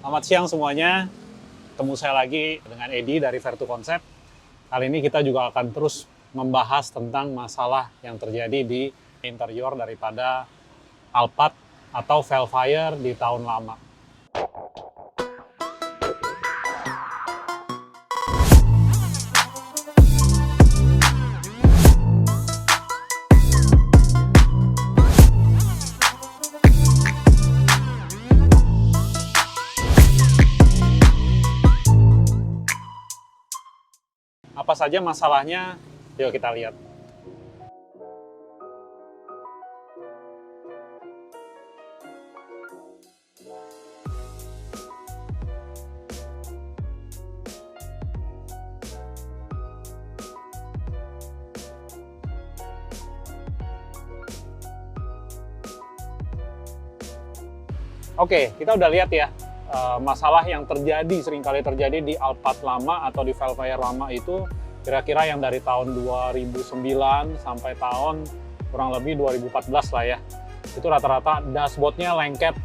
Selamat siang semuanya. Ketemu saya lagi dengan Edi dari Vertu Concept. Kali ini kita juga akan terus membahas tentang masalah yang terjadi di interior daripada Alphard atau Vellfire di tahun lama. Apa saja masalahnya? Yuk kita lihat. Oke, kita udah lihat ya, masalah yang seringkali terjadi di Alphard lama atau di Vellfire lama itu kira-kira yang dari tahun 2009 sampai tahun kurang lebih 2014 lah ya. Itu rata-rata dashboardnya lengket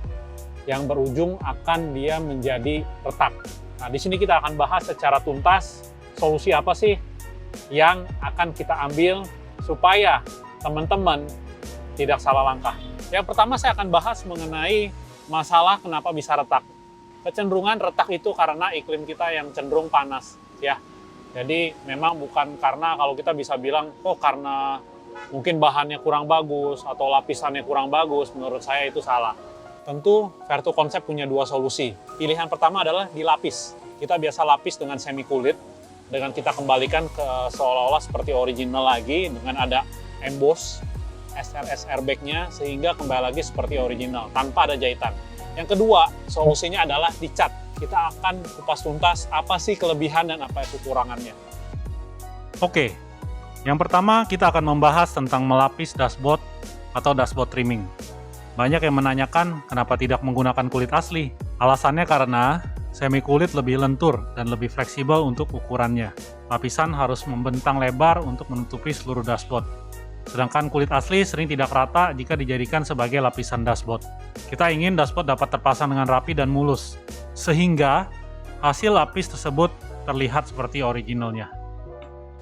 yang berujung akan dia menjadi retak. Nah, di sini kita akan bahas secara tuntas solusi apa sih yang akan kita ambil supaya teman-teman tidak salah langkah. Yang pertama saya akan bahas mengenai masalah kenapa bisa retak. Kecenderungan retak itu karena iklim kita yang cenderung panas ya. Jadi memang bukan karena kalau kita bisa bilang karena mungkin bahannya kurang bagus atau lapisannya kurang bagus, menurut saya itu salah. Tentu Vertu Concept punya dua solusi. Pilihan pertama adalah dilapis. Kita biasa lapis dengan semi kulit, dengan kita kembalikan ke seolah-olah seperti original lagi dengan ada emboss SRS airbag-nya sehingga kembali lagi seperti original tanpa ada jahitan. Yang kedua, solusinya adalah dicat. Kita akan kupas tuntas apa sih kelebihan dan apa kekurangannya. Oke, yang pertama kita akan membahas tentang melapis dashboard atau dashboard trimming. Banyak yang menanyakan kenapa tidak menggunakan kulit asli. Alasannya karena semi kulit lebih lentur dan lebih fleksibel untuk ukurannya. Lapisan harus membentang lebar untuk menutupi seluruh dashboard. Sedangkan kulit asli sering tidak rata jika dijadikan sebagai lapisan dashboard. Kita ingin dashboard dapat terpasang dengan rapi dan mulus, sehingga hasil lapis tersebut terlihat seperti originalnya.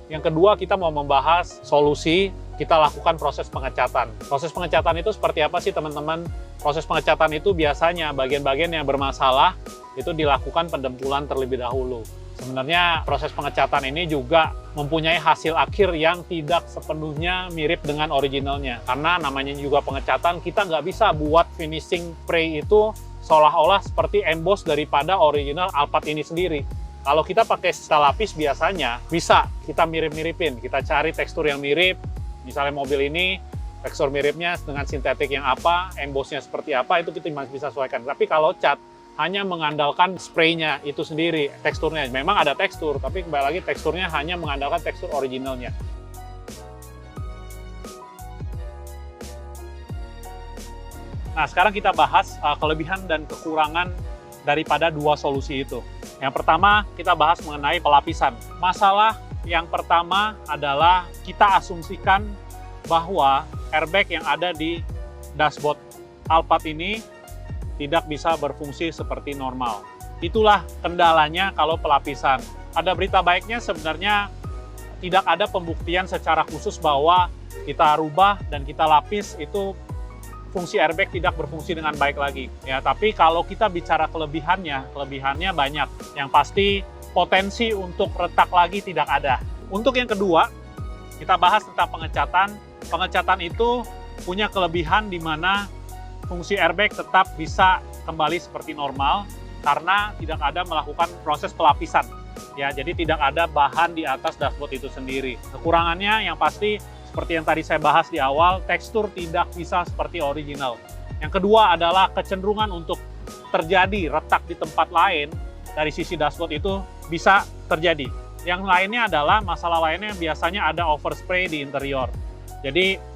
Yang kedua, kita mau membahas solusi kita lakukan proses pengecatan. Proses pengecatan itu seperti apa sih teman-teman? Proses pengecatan itu biasanya bagian-bagian yang bermasalah itu dilakukan pendempulan terlebih dahulu. Sebenarnya proses pengecatan ini juga mempunyai hasil akhir yang tidak sepenuhnya mirip dengan originalnya. Karena namanya juga pengecatan, kita nggak bisa buat finishing spray itu seolah-olah seperti emboss daripada original Alphard ini sendiri. Kalau kita pakai setelah lapis biasanya bisa kita mirip-miripin. Kita cari tekstur yang mirip, misalnya mobil ini tekstur miripnya dengan sintetik yang apa, embossnya seperti apa, itu kita masih bisa sesuaikan. Tapi kalau cat, hanya mengandalkan spraynya itu sendiri, teksturnya. Memang ada tekstur, tapi kembali lagi teksturnya hanya mengandalkan tekstur originalnya. Nah, sekarang kita bahas kelebihan dan kekurangan daripada dua solusi itu. Yang pertama, kita bahas mengenai pelapisan. Masalah yang pertama adalah kita asumsikan bahwa airbag yang ada di dashboard Alphard ini tidak bisa berfungsi seperti normal. Itulah kendalanya kalau pelapisan. Ada berita baiknya sebenarnya tidak ada pembuktian secara khusus bahwa kita rubah dan kita lapis itu fungsi airbag tidak berfungsi dengan baik lagi. Ya, tapi kalau kita bicara kelebihannya banyak. Yang pasti potensi untuk retak lagi tidak ada. Untuk yang kedua, kita bahas tentang pengecatan. Pengecatan itu punya kelebihan di mana fungsi airbag tetap bisa kembali seperti normal karena tidak ada melakukan proses pelapisan. Ya, jadi tidak ada bahan di atas dashboard itu sendiri. Kekurangannya yang pasti seperti yang tadi saya bahas di awal, tekstur tidak bisa seperti original. Yang kedua adalah kecenderungan untuk terjadi retak di tempat lain dari sisi dashboard itu bisa terjadi. Yang lainnya adalah masalah lainnya biasanya ada overspray di interior. Jadi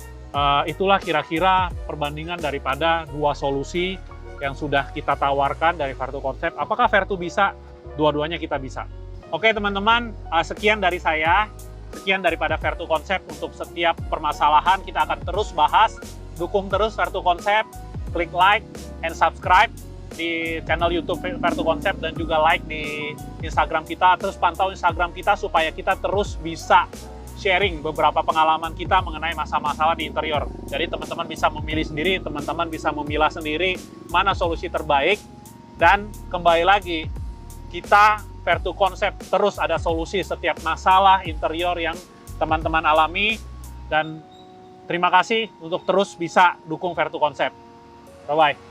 itulah kira-kira perbandingan daripada dua solusi yang sudah kita tawarkan dari Vertu Concept. Apakah Vertu bisa? Dua-duanya kita bisa. Oke teman-teman, sekian dari saya. Sekian daripada Vertu Concept. Untuk setiap permasalahan kita akan terus bahas. Dukung terus Vertu Concept. Klik like and subscribe. di channel YouTube Vertu Concept dan juga like di Instagram kita. Terus pantau Instagram kita supaya kita terus bisa sharing beberapa pengalaman kita mengenai masalah-masalah di interior. Jadi teman-teman bisa memilih sendiri, teman-teman bisa memilah sendiri mana solusi terbaik. Dan kembali lagi, kita Vertu Concept terus ada solusi setiap masalah interior yang teman-teman alami. Dan terima kasih untuk terus bisa dukung Vertu Concept. Bye-bye.